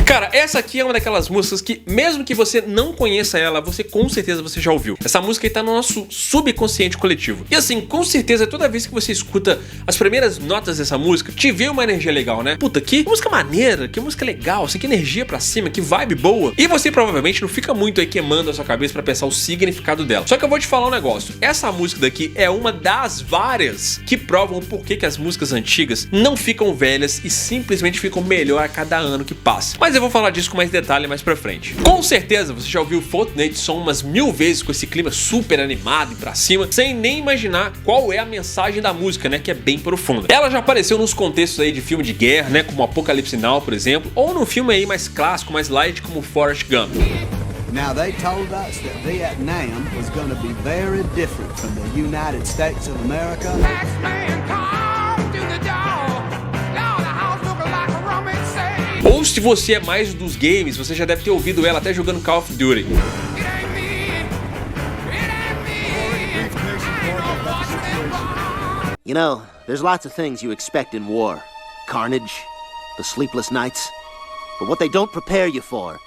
Cara, essa aqui é uma daquelas músicas que, mesmo que você não conheça ela, você com certeza você já ouviu. Essa música aí tá no nosso subconsciente coletivo. E assim, com certeza, toda vez que você escuta as primeiras notas dessa música, te vê uma energia legal, né? Puta, que música maneira, que música legal, assim, que energia pra cima, que vibe boa. E você provavelmente não fica muito aí queimando a sua cabeça pra pensar o significado dela. Só que eu vou te falar um negócio. Essa música daqui é uma das várias que provam o porquê que as músicas antigas não ficam velhas e simplesmente ficam melhor a cada ano que passa. Mas eu vou falar disso com mais detalhe mais pra frente. Com certeza você já ouviu Fortnite Son umas 1000 vezes com esse clima super animado e pra cima, sem nem imaginar qual é a mensagem da música, né, que é bem profunda. Ela já apareceu nos contextos aí de filme de guerra, né, como Apocalipse Now, por exemplo, ou no filme aí mais clássico, mais light, como Forrest Gump. Now they told us that Vietnam was going to be very different from the United States of America. Ou se você é mais dos games, você já deve ter ouvido ela até jogando Call of Duty. You know, there's lots of things you expect in war. Carnage, the sleepless nights. But what they don't prepare you for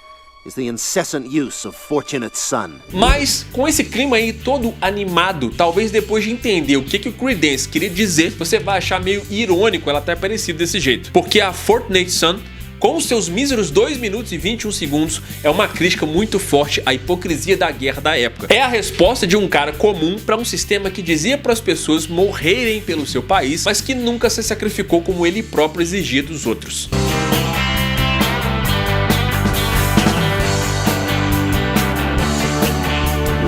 is the incessant use of Fortunate Son. Mas, com esse clima aí todo animado, talvez depois de entender o que o Creedence queria dizer, você vai achar meio irônico ela ter aparecido desse jeito. Porque a Fortunate Son, com seus míseros 2 minutos e 21 segundos, é uma crítica muito forte à hipocrisia da guerra da época. É a resposta de um cara comum para um sistema que dizia para as pessoas morrerem pelo seu país, mas que nunca se sacrificou como ele próprio exigia dos outros.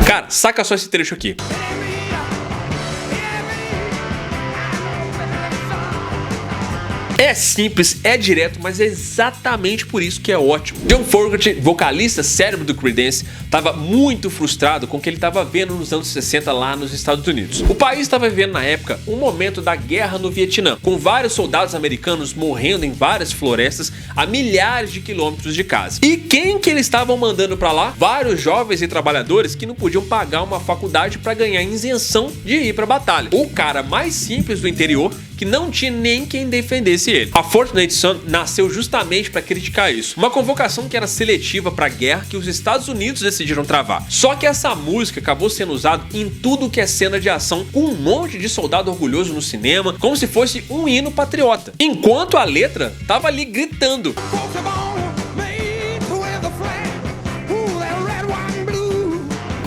Cara, saca só esse trecho aqui. É simples, é direto, mas é exatamente por isso que é ótimo. John Fogerty, vocalista cérebro do Creedence, estava muito frustrado com o que ele estava vendo nos anos 60 lá nos Estados Unidos. O país estava vivendo na época um momento da guerra no Vietnã, com vários soldados americanos morrendo em várias florestas a milhares de quilômetros de casa. E quem que eles estavam mandando para lá? Vários jovens e trabalhadores que não podiam pagar uma faculdade para ganhar isenção de ir para a batalha. O cara mais simples do interior que não tinha nem quem defendesse ele. A Fortunate Son nasceu justamente para criticar isso. Uma convocação que era seletiva para a guerra que os Estados Unidos decidiram travar. Só que essa música acabou sendo usada em tudo que é cena de ação, com um monte de soldado orgulhoso no cinema, como se fosse um hino patriota. Enquanto a letra tava ali gritando.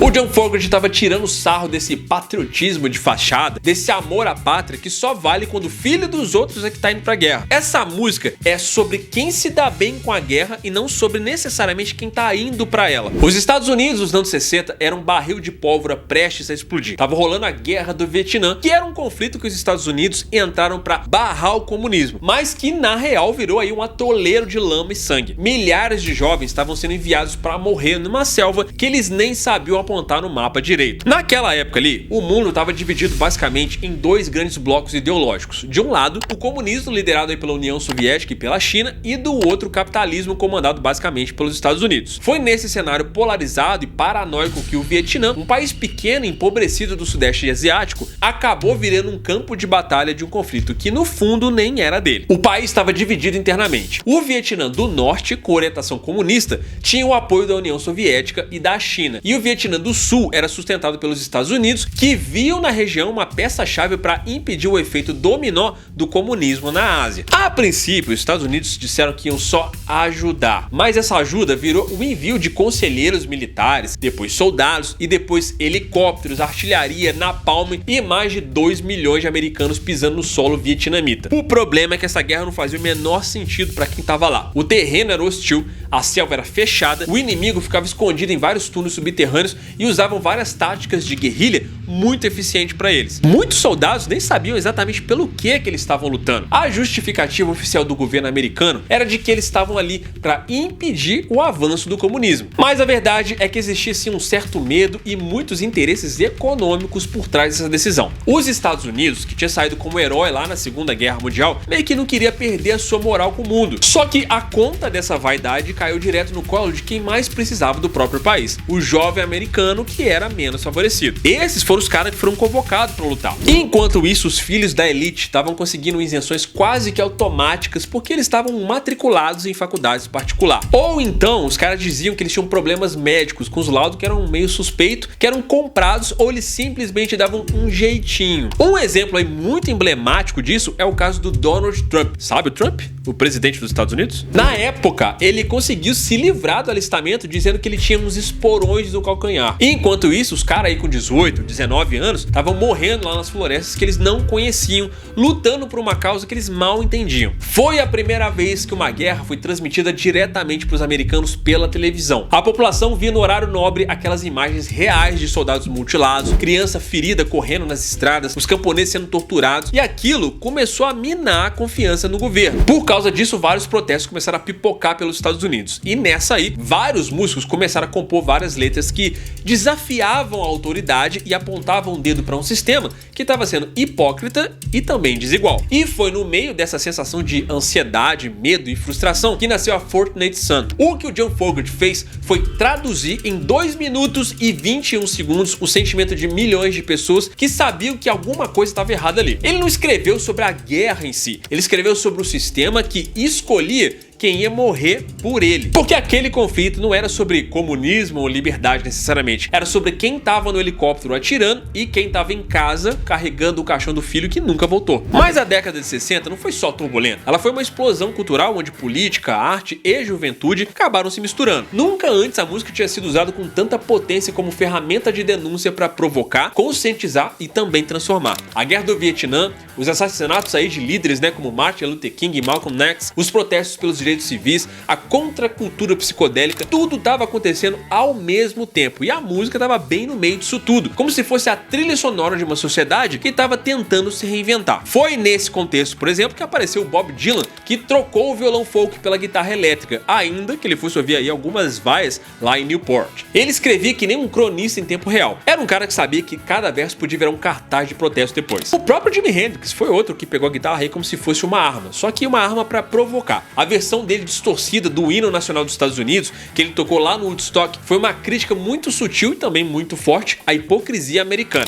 O John Fogerty estava tirando sarro desse patriotismo de fachada, desse amor à pátria que só vale quando o filho dos outros é que tá indo pra guerra. Essa música é sobre quem se dá bem com a guerra e não sobre necessariamente quem tá indo pra ela. Os Estados Unidos nos anos 60 eram um barril de pólvora prestes a explodir. Tava rolando a guerra do Vietnã, que era um conflito que os Estados Unidos entraram pra barrar o comunismo, mas que na real virou aí um atoleiro de lama e sangue. Milhares de jovens estavam sendo enviados pra morrer numa selva que eles nem sabiam apontar no mapa direito. Naquela época ali, o mundo estava dividido basicamente em dois grandes blocos ideológicos. De um lado, o comunismo liderado aí pela União Soviética e pela China, e do outro, o capitalismo comandado basicamente pelos Estados Unidos. Foi nesse cenário polarizado e paranoico que o Vietnã, um país pequeno e empobrecido do Sudeste Asiático, acabou virando um campo de batalha de um conflito que no fundo nem era dele. O país estava dividido internamente. O Vietnã do Norte, com orientação comunista, tinha o apoio da União Soviética e da China, e o Vietnã do Sul era sustentado pelos Estados Unidos, que viam na região uma peça-chave para impedir o efeito dominó do comunismo na Ásia. A princípio, os Estados Unidos disseram que iam só ajudar, mas essa ajuda virou o envio de conselheiros militares, depois soldados e depois helicópteros, artilharia, napalm e mais de 2 milhões de americanos pisando no solo vietnamita. O problema é que essa guerra não fazia o menor sentido para quem estava lá. O terreno era hostil, a selva era fechada, o inimigo ficava escondido em vários túneis subterrâneos e usavam várias táticas de guerrilha muito eficientes para eles. Muitos soldados nem sabiam exatamente pelo que eles estavam lutando. A justificativa oficial do governo americano era de que eles estavam ali para impedir o avanço do comunismo. Mas a verdade é que existia sim um certo medo e muitos interesses econômicos por trás dessa decisão. Os Estados Unidos, que tinha saído como herói lá na Segunda Guerra Mundial, meio que não queria perder a sua moral com o mundo. Só que a conta dessa vaidade caiu direto no colo de quem mais precisava do próprio país, o jovem americano, que era menos favorecido. Esses foram os caras que foram convocados para lutar. E enquanto isso, os filhos da elite estavam conseguindo isenções quase que automáticas porque eles estavam matriculados em faculdades particulares. Ou então, os caras diziam que eles tinham problemas médicos com os laudos que eram meio suspeitos, que eram comprados, ou eles simplesmente davam um jeitinho. Um exemplo aí muito emblemático disso é o caso do Donald Trump. Sabe o Trump? O presidente dos Estados Unidos? Na época, ele conseguiu se livrar do alistamento dizendo que ele tinha uns esporões no calcanhar. E enquanto isso, os caras aí com 18, 19 anos estavam morrendo lá nas florestas que eles não conheciam, lutando por uma causa que eles mal entendiam. Foi a primeira vez que uma guerra foi transmitida diretamente para os americanos pela televisão. A população via no horário nobre aquelas imagens reais de soldados mutilados, criança ferida correndo nas estradas, os camponeses sendo torturados, e aquilo começou a minar a confiança no governo. Por causa disso, vários protestos começaram a pipocar pelos Estados Unidos. E nessa aí, vários músicos começaram a compor várias letras que desafiavam a autoridade e apontavam o dedo para um sistema que estava sendo hipócrita e também desigual. E foi no meio dessa sensação de ansiedade, medo e frustração que nasceu a Fortunate Son. O que o John Fogerty fez foi traduzir em 2 minutos e 21 segundos o sentimento de milhões de pessoas que sabiam que alguma coisa estava errada ali. Ele não escreveu sobre a guerra em si, ele escreveu sobre o sistema que escolhia quem ia morrer por ele. Porque aquele conflito não era sobre comunismo ou liberdade necessariamente, era sobre quem estava no helicóptero atirando e quem estava em casa carregando o caixão do filho que nunca voltou. Mas a década de 60 não foi só turbulenta, ela foi uma explosão cultural onde política, arte e juventude acabaram se misturando. Nunca antes a música tinha sido usada com tanta potência como ferramenta de denúncia para provocar, conscientizar e também transformar. A guerra do Vietnã, os assassinatos aí de líderes, como Martin Luther King e Malcolm X, os protestos pelos direitos civis, a contracultura psicodélica, tudo estava acontecendo ao mesmo tempo e a música estava bem no meio disso tudo, como se fosse a trilha sonora de uma sociedade que estava tentando se reinventar. Foi nesse contexto, por exemplo, que apareceu o Bob Dylan, que trocou o violão folk pela guitarra elétrica, ainda que ele fosse ouvir aí algumas vaias lá em Newport. Ele escrevia que nem um cronista em tempo real. Era um cara que sabia que cada verso podia virar um cartaz de protesto depois. O próprio Jimi Hendrix foi outro que pegou a guitarra aí como se fosse uma arma, só que uma arma para provocar. A versão dele distorcida do hino nacional dos Estados Unidos, que ele tocou lá no Woodstock, foi uma crítica muito sutil e também muito forte à hipocrisia americana.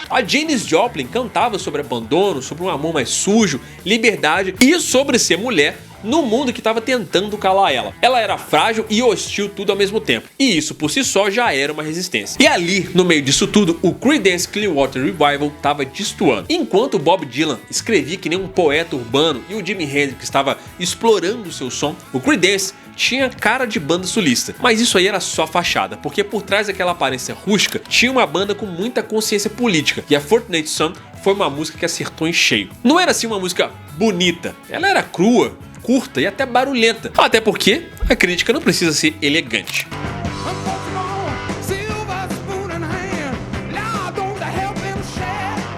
A Janis Joplin cantava sobre abandono, sobre um amor mais sujo, liberdade e sobre ser mulher no mundo que estava tentando calar ela. Ela era frágil e hostil tudo ao mesmo tempo, e isso por si só já era uma resistência. E ali, no meio disso tudo, o Creedence Clearwater Revival estava destoando. Enquanto o Bob Dylan escrevia que nem um poeta urbano e o Jimi Hendrix estava explorando o seu som, o Creedence tinha cara de banda sulista. Mas isso aí era só fachada, porque por trás daquela aparência rústica tinha uma banda com muita consciência política, e a Fortunate Son foi uma música que acertou em cheio. Não era assim uma música bonita, ela era crua, curta e até barulhenta. Até porque a crítica não precisa ser elegante.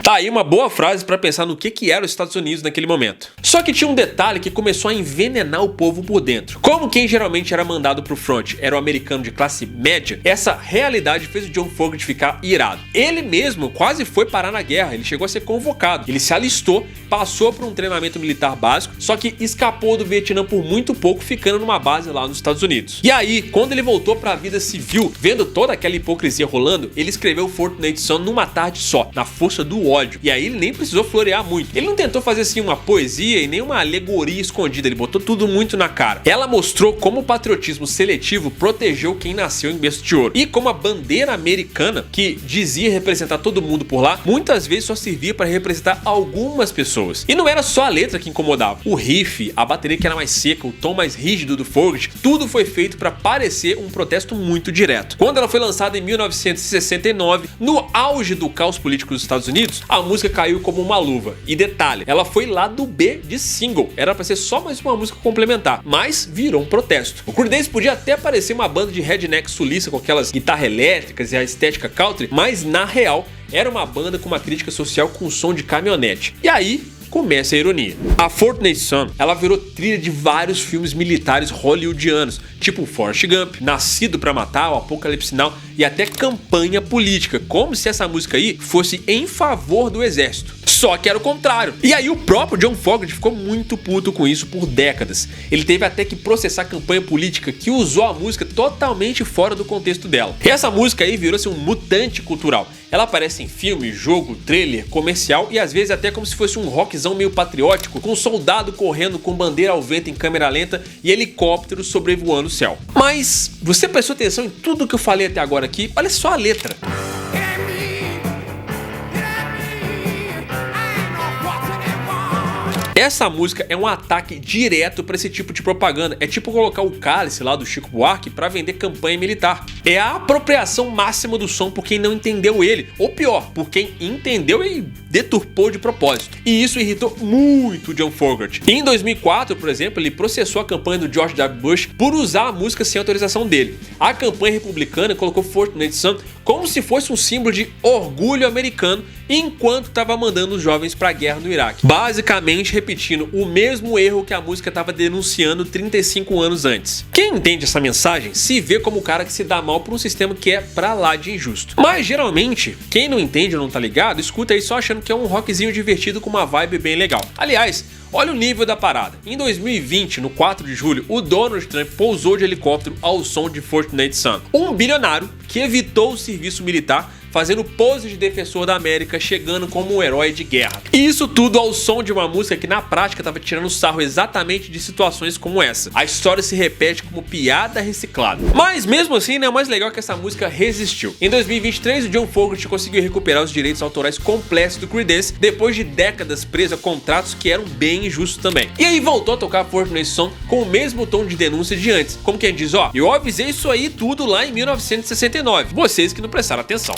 Tá aí uma boa frase para pensar no que era os Estados Unidos naquele momento. Só que tinha um detalhe que começou a envenenar o povo por dentro. Como quem geralmente era mandado pro front era o americano de classe média, essa realidade fez o John Fogerty ficar irado. Ele mesmo quase foi parar na guerra, ele chegou a ser convocado. Ele se alistou, passou por um treinamento militar básico, só que escapou do Vietnã por muito pouco, ficando numa base lá nos Estados Unidos. E aí, quando ele voltou pra vida civil, vendo toda aquela hipocrisia rolando, ele escreveu Fortunate Son numa tarde só, na força do ódio. E aí ele nem precisou florear muito. Ele não tentou fazer assim uma poesia e nem uma alegoria escondida, ele botou tudo muito na cara. Ela mostrou como o patriotismo seletivo protegeu quem nasceu em berço de ouro. E como a bandeira americana, que dizia representar todo mundo por lá, muitas vezes só servia para representar algumas pessoas. E não era só a letra que incomodava. O riff, a bateria que era mais seca, o tom mais rígido do Fogerty, tudo foi feito para parecer um protesto muito direto. Quando ela foi lançada em 1969, no auge do caos político dos Estados Unidos, a música caiu como uma luva. E detalhe, ela foi lado B de single. Era pra ser só mais uma música complementar, mas virou um protesto. O Creedence podia até parecer uma banda de redneck sulista com aquelas guitarras elétricas e a estética country, mas na real era uma banda com uma crítica social com som de caminhonete. E aí começa a ironia. A Fortunate Son, ela virou trilha de vários filmes militares hollywoodianos, tipo Forrest Gump, Nascido pra Matar, o Apocalipse Now e até campanha política, como se essa música aí fosse em favor do exército. Só que era o contrário. E aí o próprio John Fogerty ficou muito puto com isso por décadas. Ele teve até que processar a campanha política que usou a música totalmente fora do contexto dela. E essa música aí virou-se um mutante cultural. Ela aparece em filme, jogo, trailer, comercial e às vezes até como se fosse um rockzão meio patriótico, com um soldado correndo com bandeira ao vento em câmera lenta e helicópteros sobrevoando o céu. Mas você prestou atenção em tudo que eu falei até agora aqui? Olha só a letra. Essa música é um ataque direto para esse tipo de propaganda. É tipo colocar o Cálice lá do Chico Buarque para vender campanha militar. É a apropriação máxima do som por quem não entendeu ele. Ou pior, por quem entendeu e deturpou de propósito. E isso irritou muito John Fogerty. Em 2004, por exemplo, ele processou a campanha do George W. Bush por usar a música sem autorização dele. A campanha republicana colocou Fortunate Son como se fosse um símbolo de orgulho americano enquanto estava mandando os jovens para a guerra no Iraque. Basicamente repetindo o mesmo erro que a música estava denunciando 35 anos antes. Quem entende essa mensagem se vê como o cara que se dá mal por um sistema que é pra lá de injusto. Mas geralmente, quem não entende ou não tá ligado, escuta aí só achando que é um rockzinho divertido com uma vibe bem legal. Aliás, olha o nível da parada. Em 2020, no 4 de julho, o Donald Trump pousou de helicóptero ao som de Fortunate Son. Um bilionário que evitou o serviço militar, fazendo pose de defensor da América, chegando como um herói de guerra. E isso tudo ao som de uma música que na prática estava tirando sarro exatamente de situações como essa. A história se repete como piada reciclada. Mas mesmo assim, né, o mais legal é que essa música resistiu. Em 2023, o John Fogerty conseguiu recuperar os direitos autorais completos do Creedence, depois de décadas preso a contratos que eram bem injustos também. E aí voltou a tocar Fortunate Son com o mesmo tom de denúncia de antes. Como quem diz, ó, eu avisei isso aí tudo lá em 1969. Vocês que não prestaram atenção.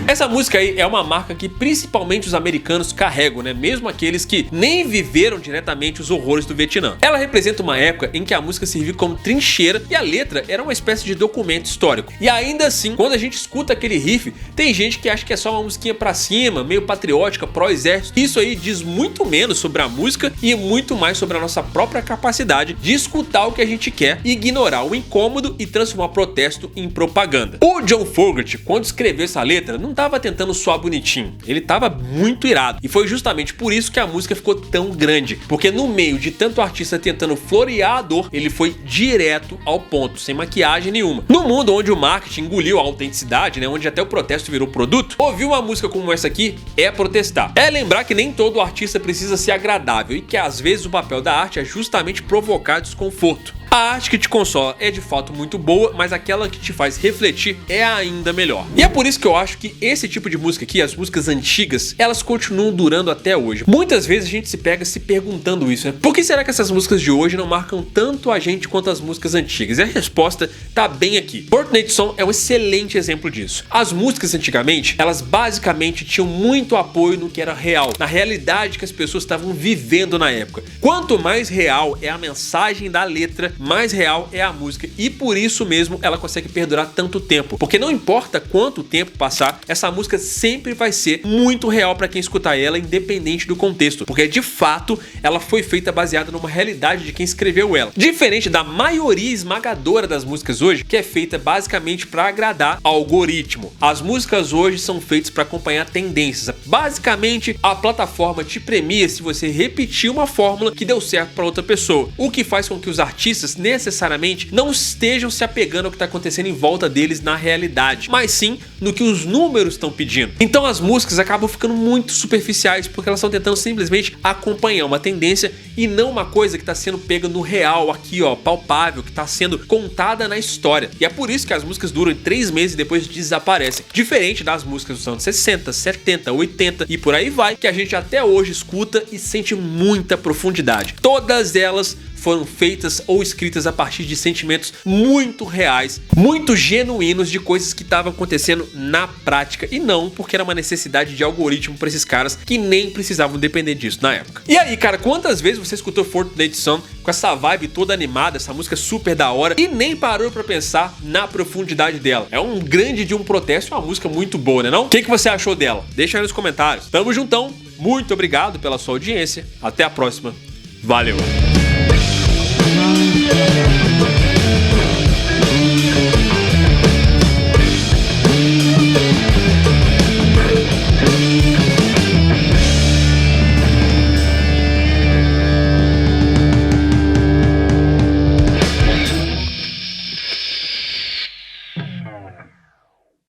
Essa música aí é uma marca que principalmente os americanos carregam, né? Mesmo aqueles que nem viveram diretamente os horrores do Vietnã. Ela representa uma época em que a música serviu como trincheira e a letra era uma espécie de documento histórico. E ainda assim, quando a gente escuta aquele riff, tem gente que acha que é só uma musiquinha pra cima, meio patriótica, pró-exército. Isso aí diz muito menos sobre a música e muito mais sobre a nossa própria capacidade de escutar o que a gente quer, ignorar o incômodo e transformar protesto em propaganda. O John Fogerty, quando escreveu essa letra, não tava tentando soar bonitinho, ele tava muito irado. E foi justamente por isso que a música ficou tão grande, porque no meio de tanto artista tentando florear a dor, ele foi direto ao ponto, sem maquiagem nenhuma. No mundo onde o marketing engoliu a autenticidade, né, onde até o protesto virou produto, ouvir uma música como essa aqui é protestar. É lembrar que nem todo artista precisa ser agradável e que às vezes o papel da arte é justamente provocar desconforto. A arte que te consola é de fato muito boa, mas aquela que te faz refletir é ainda melhor. E é por isso que eu acho que esse tipo de música aqui, as músicas antigas, elas continuam durando até hoje. Muitas vezes a gente se pega se perguntando isso, né? Por que será que essas músicas de hoje não marcam tanto a gente quanto as músicas antigas? E a resposta tá bem aqui. Fortunate Son é um excelente exemplo disso. As músicas antigamente, elas basicamente tinham muito apoio no que era real, na realidade que as pessoas estavam vivendo na época. Quanto mais real é a mensagem da letra, mais real é a música, e por isso mesmo ela consegue perdurar tanto tempo, porque não importa quanto tempo passar, essa música sempre vai ser muito real para quem escutar ela, independente do contexto, porque de fato ela foi feita baseada numa realidade de quem escreveu ela, diferente da maioria esmagadora das músicas hoje, que é feita basicamente para agradar ao algoritmo. As músicas hoje são feitas para acompanhar tendências, basicamente a plataforma te premia se você repetir uma fórmula que deu certo para outra pessoa, o que faz com que os artistas necessariamente não estejam se apegando ao que está acontecendo em volta deles na realidade, mas sim no que os números estão pedindo. Então as músicas acabam ficando muito superficiais porque elas estão tentando simplesmente acompanhar uma tendência e não uma coisa que está sendo pega no real aqui, ó, palpável, que está sendo contada na história. E é por isso que as músicas duram 3 meses e depois desaparecem, diferente das músicas dos anos 60, 70, 80 e por aí vai, que a gente até hoje escuta e sente muita profundidade. Todas elas foram feitas ou escritas a partir de sentimentos muito reais, muito genuínos de coisas que estavam acontecendo na prática e não porque era uma necessidade de algoritmo pra esses caras que nem precisavam depender disso na época. E aí, cara, quantas vezes você escutou Fortunate Son com essa vibe toda animada, essa música super da hora e nem parou pra pensar na profundidade dela? É um grande de um protesto, é uma música muito boa, né não? O que você achou dela? Deixa aí nos comentários. Tamo juntão, muito obrigado pela sua audiência, até a próxima, valeu!